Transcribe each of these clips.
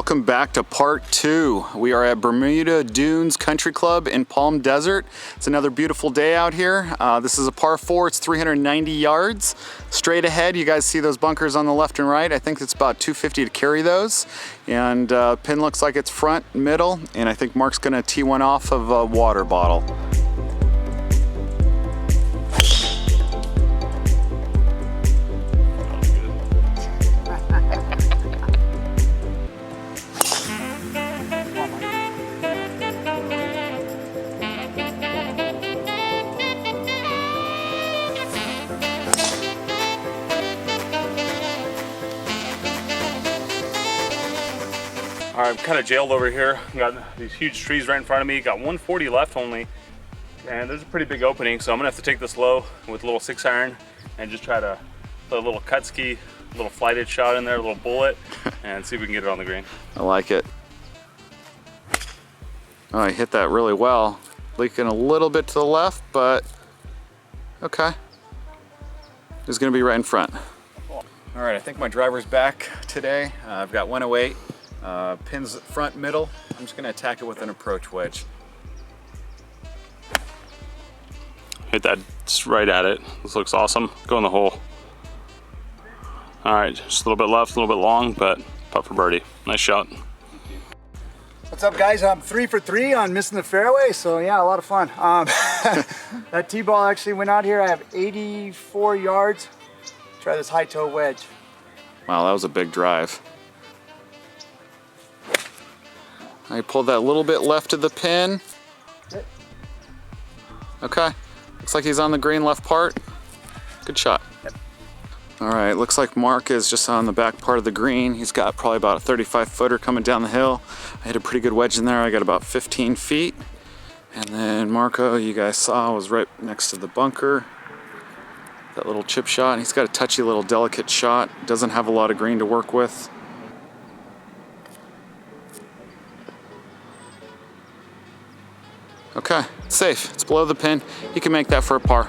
Welcome back to part 2. We are at Bermuda Dunes Country Club in Palm Desert. It's another beautiful day out here. This is a par 4, it's 390 yards. Straight ahead, you guys see those bunkers on the left and right. I think it's about 250 to carry those. And pin looks like it's front, middle, and I think Mark's gonna tee one off of a water bottle. All right, I'm kind of jailed over here. Got these huge trees right in front of me. Got 140 left only, and there's a pretty big opening, so I'm gonna have to take this low with a little 6-iron and just try to put a little cut ski, a little flighted shot in there, a little bullet, and see if we can get it on the green. I like it. Oh, I hit that really well. Leaking a little bit to the left, but okay. It's gonna be right in front. All right, I think my driver's back today. I've got 108. Pins front, middle. I'm just gonna attack it with an approach wedge. Hit that just right at it. This looks awesome. Go in the hole. All right, just a little bit left, a little bit long, but putt for birdie. Nice shot. What's up, guys? I'm 3 for 3 on missing the fairway, so yeah, a lot of fun. That tee ball actually went out here. I have 84 yards. Try this high toe wedge. Wow, that was a big drive. I pulled that little bit left of the pin. Okay, looks like he's on the green left part. Good shot. All right, looks like Mark is just on the back part of the green. He's got probably about a 35 footer coming down the hill. I hit a pretty good wedge in there. I got about 15 feet. And then Marco, you guys saw, was right next to the bunker. That little chip shot, and he's got a touchy little delicate shot. Doesn't have a lot of green to work with. Okay, it's safe. It's below the pin. He can make that for a par.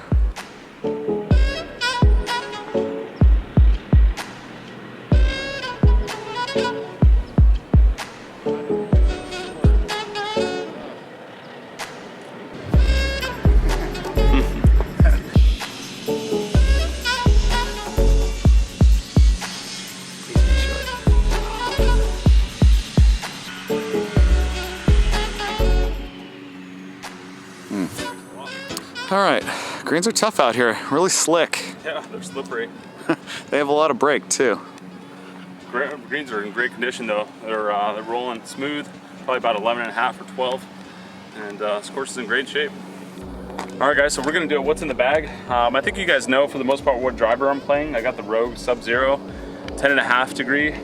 All right, greens are tough out here, really slick. Yeah, they're slippery. They have a lot of break too. Greens are in great condition though. They're rolling smooth, probably about 11.5 for 12, and this course is in great shape. All right, guys, so we're gonna do what's in the bag. I think you guys know for the most part what driver I'm playing. I got the Rogue Sub-Zero, 10.5 degree.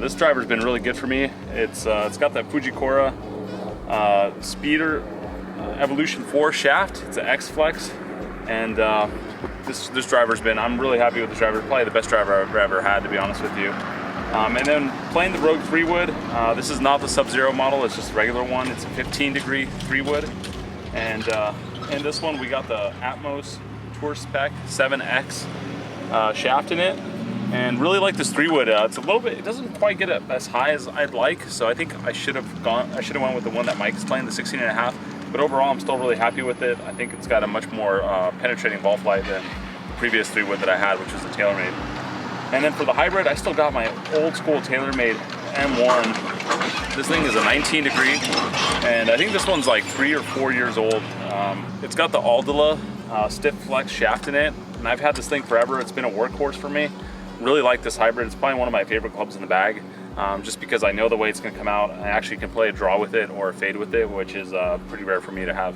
This driver's been really good for me. It's got that Fujikura Speeder Evolution 4 shaft. It's an X-Flex, and this driver's been, I'm really happy with the driver. Probably the best driver I've ever had, to be honest with you. And then playing the Rogue 3-wood. This is not the Sub-Zero model, it's just a regular one. It's a 15 degree 3-wood. And in this one we got the Atmos Tour Spec 7X shaft in it. And really like this 3-wood. It's a little bit, it doesn't quite get as high as I'd like, so I think I should have went with the one that Mike's playing, the 16.5. But overall, I'm still really happy with it. I think it's got a much more penetrating ball flight than the previous 3-wood that I had, which was the TaylorMade. And then for the hybrid, I still got my old school TaylorMade M1. This thing is a 19 degree, and I think this one's like 3 or 4 years old. It's got the Aldila stiff flex shaft in it, and I've had this thing forever. It's been a workhorse for me. Really like this hybrid. It's probably one of my favorite clubs in the bag. Just because I know the way it's going to come out. I actually can play a draw with it or a fade with it, which is pretty rare for me to have.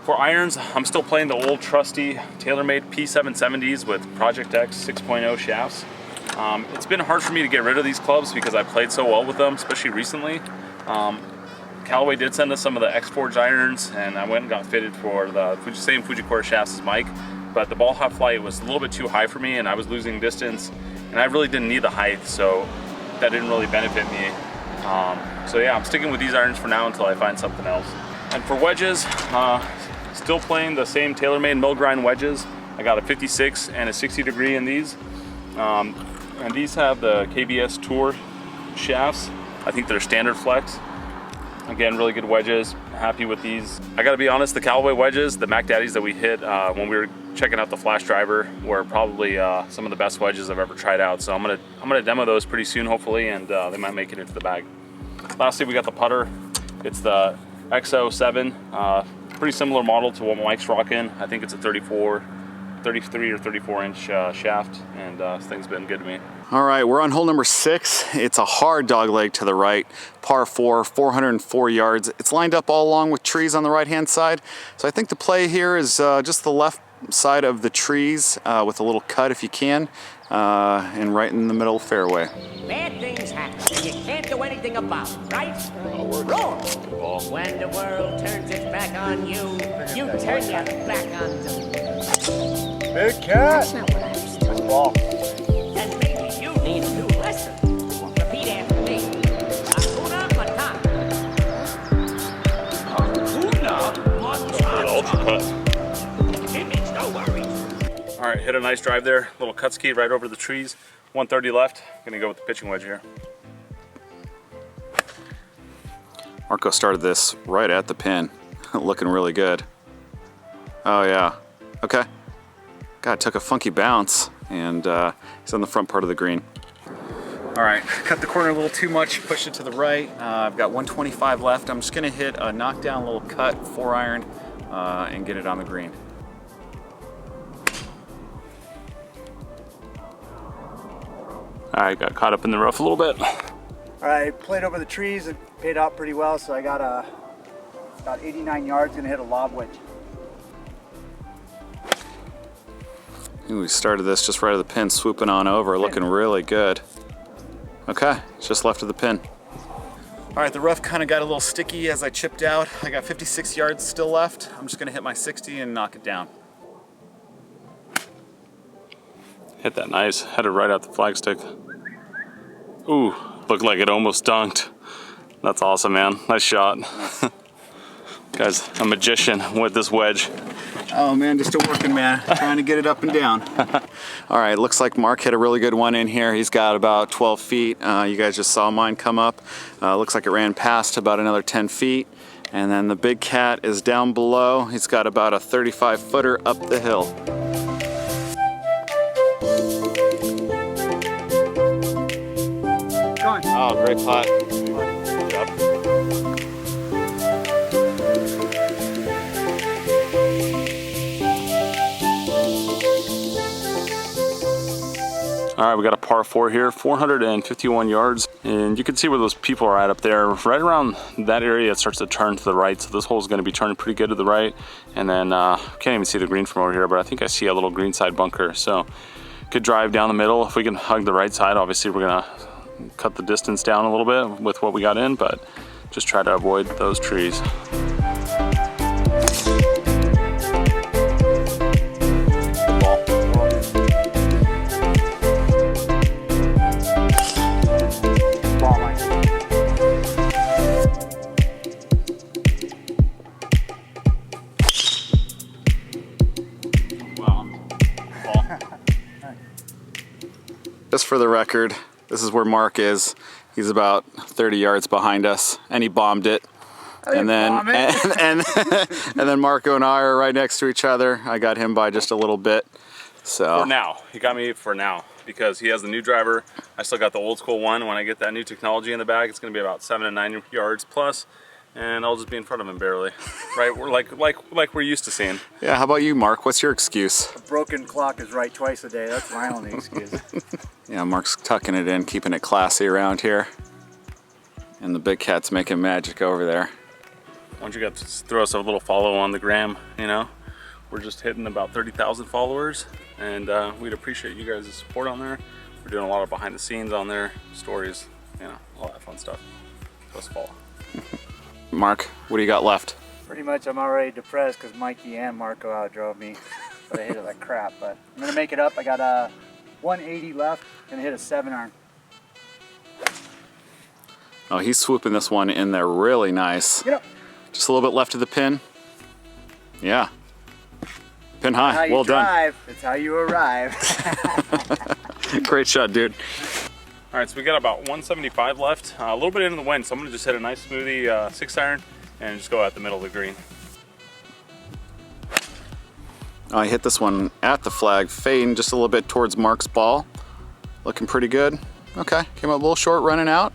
For irons, I'm still playing the old trusty TaylorMade P770s with Project X 6.0 shafts. It's been hard for me to get rid of these clubs because I played so well with them, especially recently. Callaway did send us some of the X-Forged irons, and I went and got fitted for the same Fujikura shafts as Mike, but the ball hop flight was a little bit too high for me, and I was losing distance, and I really didn't need the height, so that didn't really benefit me. So yeah, I'm sticking with these irons for now until I find something else. And for wedges, still playing the same TaylorMade mill grind wedges. I got a 56 and a 60 degree in these. And these have the KBS Tour shafts. I think they're standard flex. Again, really good wedges. Happy with these. I gotta be honest, the Callaway wedges, the Mac Daddies that we hit when we were checking out the Flash driver were probably some of the best wedges I've ever tried out. So I'm gonna demo those pretty soon, hopefully, and they might make it into the bag. Lastly, we got the putter. It's the XO7, pretty similar model to what Mike's rocking. I think it's a 33 or 34 inch shaft, and this thing's been good to me. All right, we're on hole number 6. It's a hard dog leg to the right, par 4, 404 yards. It's lined up all along with trees on the right-hand side. So I think the play here is just the left side of the trees with a little cut if you can, and right in the middle fairway. Bad things happen and you can't do anything about it, right? Wrong. When the world turns its back on you, you turn your back on them. Big cat. That's not what I was told. Ball. And maybe you need a new lesson. Repeat after me. Hakuna Matata. Hakuna Matata. Image, no worries. All right, hit a nice drive there. Little cut ski right over the trees. 130 left. Gonna go with the pitching wedge here. Marco started this right at the pin. Looking really good. Oh yeah, okay. God, took a funky bounce, and he's on the front part of the green. All right, cut the corner a little too much, pushed it to the right. I've got 125 left. I'm just gonna hit a knockdown little cut, 4-iron, and get it on the green. All right, got caught up in the rough a little bit. All right, played over the trees and paid out pretty well, so I got about 89 yards, gonna hit a lob wedge. Ooh, we started this just right of the pin, swooping on over, looking really good. Okay, it's just left of the pin. All right, the rough kind of got a little sticky as I chipped out. I got 56 yards still left. I'm just gonna hit my 60 and knock it down. Hit that nice, had it right out the flagstick. Ooh, looked like it almost dunked. That's awesome, man. Nice shot. Guy's a magician with this wedge. Oh man, just a working man, trying to get it up and down. All right, looks like Mark hit a really good one in here. He's got about 12 feet. You guys just saw mine come up. Looks like it ran past about another 10 feet. And then the big cat is down below. He's got about a 35-footer up the hill. Oh, great putt. Yep. All right, we got a par 4 here, 451 yards, and you can see where those people are at up there. Right around that area, it starts to turn to the right, so this hole is going to be turning pretty good to the right. And then can't even see the green from over here, but I think I see a little green side bunker. So could drive down the middle. If we can hug the right side, obviously we're gonna cut the distance down a little bit with what we got in, but just try to avoid those trees. Just for the record, this is where Mark is. He's about 30 yards behind us, and he bombed it. And then, and then Marco and I are right next to each other. I got him by just a little bit. So for now, he got me for now because he has the new driver. I still got the old school one. When I get that new technology in the bag, it's going to be about 7 to 9 yards plus, and I'll just be in front of him barely. Right, we're like we're used to seeing. Yeah. How about you, Mark? What's your excuse? A broken clock is right twice a day. That's my only excuse. Yeah, Mark's tucking it in, keeping it classy around here. And the big cat's making magic over there. Why don't you guys throw us a little follow on the gram, you know? We're just hitting about 30,000 followers, and we'd appreciate you guys' support on there. We're doing a lot of behind the scenes on there, stories, you know, all that fun stuff. Let's follow. Mark, what do you got left? Pretty much I'm already depressed because Mikey and Marco outdrove me. But I hit it like crap, but I'm gonna make it up. I got a 180 left, gonna hit a 7-iron. Oh, he's swooping this one in there really nice. Get up. Just a little bit left of the pin. Yeah. Pin high, well done. It's how you arrive. Great shot, dude. All right, so we got about 175 left, a little bit into the wind, so I'm gonna just hit a nice smoothie 6-iron and just go out the middle of the green. I hit this one at the flag, fading just a little bit towards Mark's ball. Looking pretty good. Okay, came up a little short running out.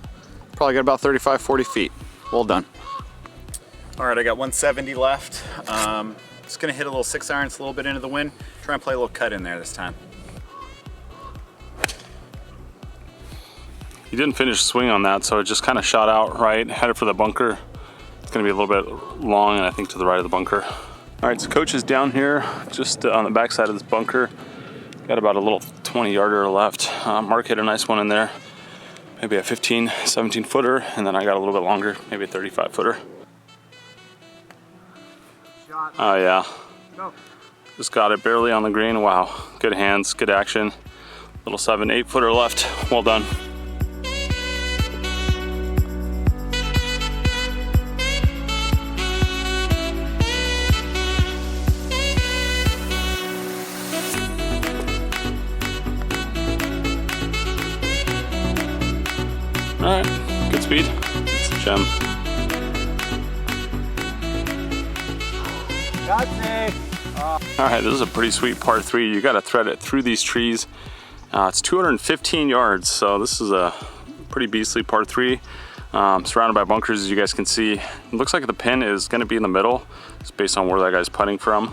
Probably got about 35, 40 feet. Well done. All right, I got 170 left. Just gonna hit a little 6-iron, it's a little bit into the wind. Try and play a little cut in there this time. He didn't finish the swing on that, so it just kind of shot out right, headed for the bunker. It's gonna be a little bit long, and I think to the right of the bunker. All right, so coach is down here, just on the backside of this bunker. Got about a little 20-yarder left. Mark hit a nice one in there, maybe a 15, 17 footer, and then I got a little bit longer, maybe a 35 footer. Shot. Oh yeah, Go. just got it barely on the green. Wow, good hands, good action. Little 7, 8 footer left, well done. All right, good speed. It's a gem. Got All right, this is a pretty sweet par 3. You got to thread it through these trees. It's 215 yards, so this is a pretty beastly par 3. Surrounded by bunkers, as you guys can see. It looks like the pin is going to be in the middle, just based on where that guy's putting from.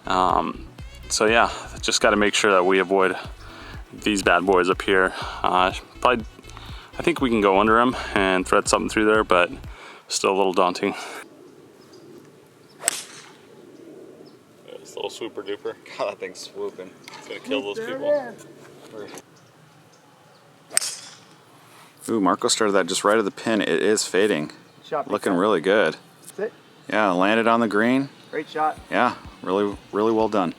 So yeah, just got to make sure that we avoid these bad boys up here. Probably, I think we can go under them and thread something through there, but still a little daunting. It's a little swooper duper. God, that thing's swooping. It's gonna kill those people. Ooh, Marco started that just right of the pin. It is fading. Shot. Looking really good. That's it. Yeah, landed on the green. Great shot. Yeah, really, really well done.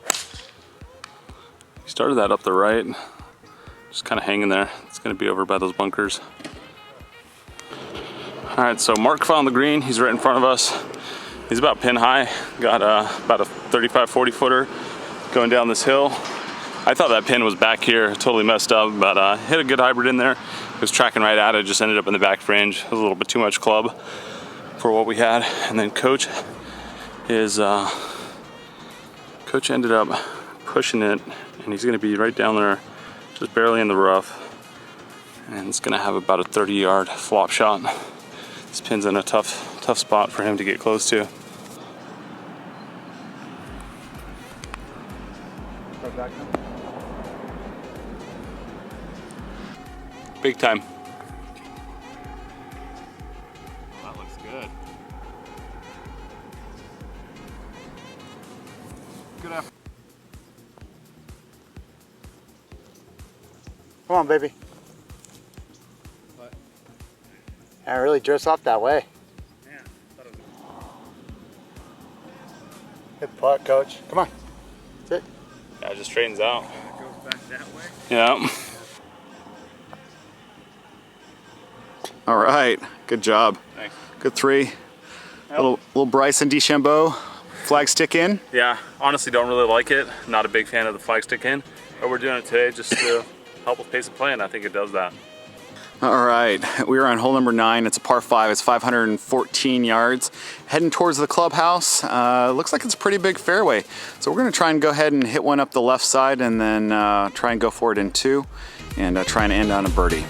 He started that up the right. Just kind of hanging there. It's going to be over by those bunkers. All right, so Mark found the green. He's right in front of us. He's about pin high. Got about a 35, 40 footer going down this hill. I thought that pin was back here, totally messed up, but hit a good hybrid in there. It was tracking right at it, just ended up in the back fringe. It was a little bit too much club for what we had. And then coach ended up pushing it, and he's going to be right down there, just barely in the rough, and it's gonna have about a 30-yard flop shot. This pin's in a tough spot for him to get close to. Big time. Oh, that looks good. Good effort. Come on, baby. What? I really drifts off that way. Yeah, thought it was... Good putt, coach. Come on. That's it. Yeah, it just straightens out. It goes back that way. Yeah. All right, good job. Thanks. Good 3. Little Bryson DeChambeau flag stick in. Yeah, honestly don't really like it. Not a big fan of the flag stick in, but we're doing it today just to help with pace of play, and I think it does that. All right, we are on hole number 9. It's a par 5. It's 514 yards. Heading towards the clubhouse. Looks like it's a pretty big fairway. So we're gonna try and go ahead and hit one up the left side, and then try and go for it in 2, and try and end on a birdie.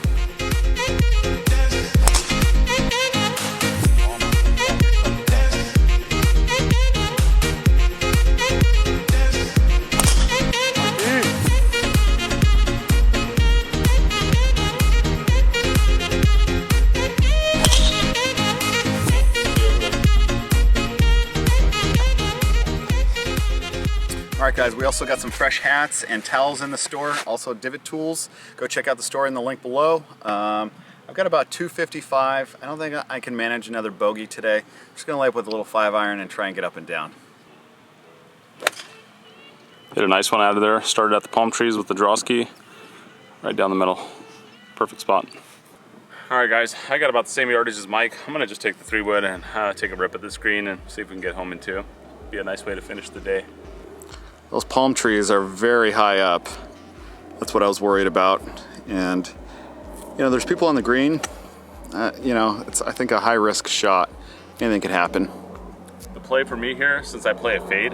All right, guys, we also got some fresh hats and towels in the store, also divot tools. Go check out the store in the link below. I've got about 255. I don't think I can manage another bogey today. I'm just gonna lay up with a little 5-iron and try and get up and down. Hit a nice one out of there. Started at the palm trees with the draw ski. Right down the middle. Perfect spot. All right, guys, I got about the same yardage as Mike. I'm gonna just take the 3-wood and take a rip at this green and see if we can get home in 2. Be a nice way to finish the day. Those palm trees are very high up. That's what I was worried about. And you know, there's people on the green. You know, it's, I think, a high risk shot. Anything could happen. The play for me here, since I play a fade,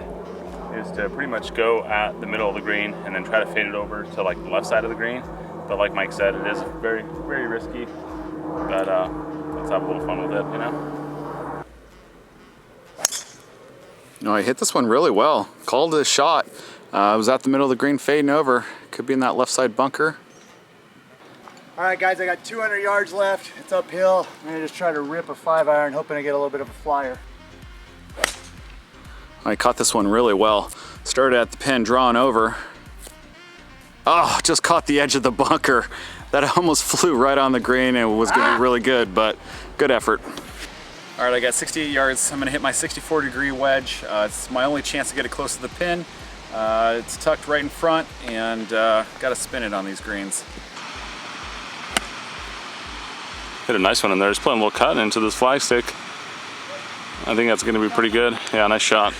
is to pretty much go at the middle of the green and then try to fade it over to like the left side of the green. But like Mike said, it is very, very risky. But let's have a little fun with it, you know? No, I hit this one really well. Called it a shot. I was at the middle of the green fading over. Could be in that left side bunker. All right, guys, I got 200 yards left. It's uphill. I'm gonna just try to rip a 5-iron, hoping to get a little bit of a flyer. I caught this one really well. Started at the pin, drawing over. Oh, just caught the edge of the bunker. That almost flew right on the green and was gonna be really good, but good effort. All right, I got 68 yards. I'm gonna hit my 64-degree wedge. It's my only chance to get it close to the pin. It's tucked right in front, and gotta spin it on these greens. Hit a nice one in there. Just putting a little cut into this flag stick. I think that's gonna be pretty good. Yeah, nice shot.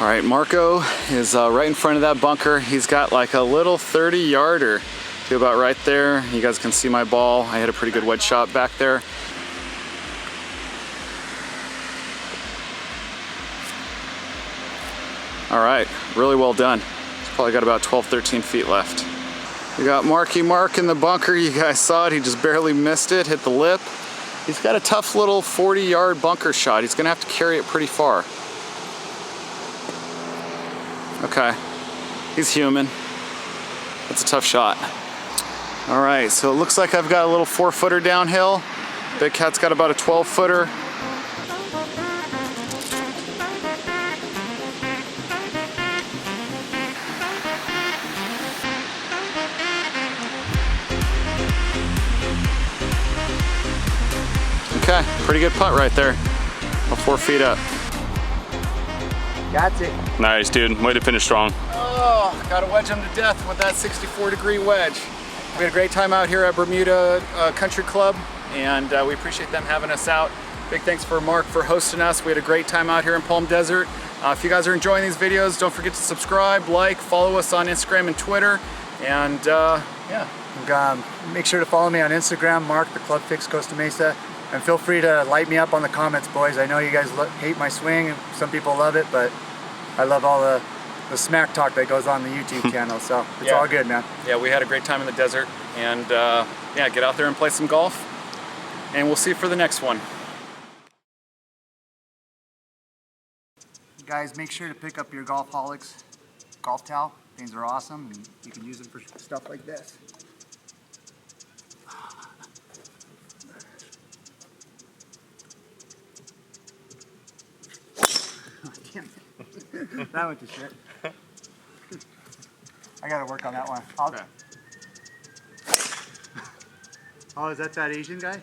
All right, Marco is right in front of that bunker. He's got like a little 30-yarder to about right there. You guys can see my ball. I hit a pretty good wedge shot back there. All right, really well done. He's probably got about 12, 13 feet left. We got Marky Mark in the bunker. You guys saw it, he just barely missed it, hit the lip. He's got a tough little 40-yard bunker shot. He's gonna have to carry it pretty far. Okay, he's human. That's a tough shot. All right, so it looks like I've got a little 4-footer downhill. Big Cat's got about a 12-footer. Okay, pretty good putt right there. About 4 feet up. Got it. Nice, dude. Way to finish strong. Oh, got to wedge him to death with that 64-degree wedge. We had a great time out here at Bermuda Country Club, and we appreciate them having us out. Big thanks for Mark for hosting us. We had a great time out here in Palm Desert. If you guys are enjoying these videos, don't forget to subscribe, like, follow us on Instagram and Twitter, and yeah. Make sure to follow me on Instagram, Mark the Club Fix Costa Mesa. And feel free to light me up on the comments, boys. I know you guys hate my swing, and some people love it, but I love all the smack talk that goes on the YouTube channel, so it's all good, man. Yeah, we had a great time in the desert, and yeah, get out there and play some golf, and we'll see you for the next one. Guys, make sure to pick up your Golfholics golf towel. Things are awesome, and you can use them for stuff like this. That went to shit. I gotta work on that one. Oh, is that Asian guy?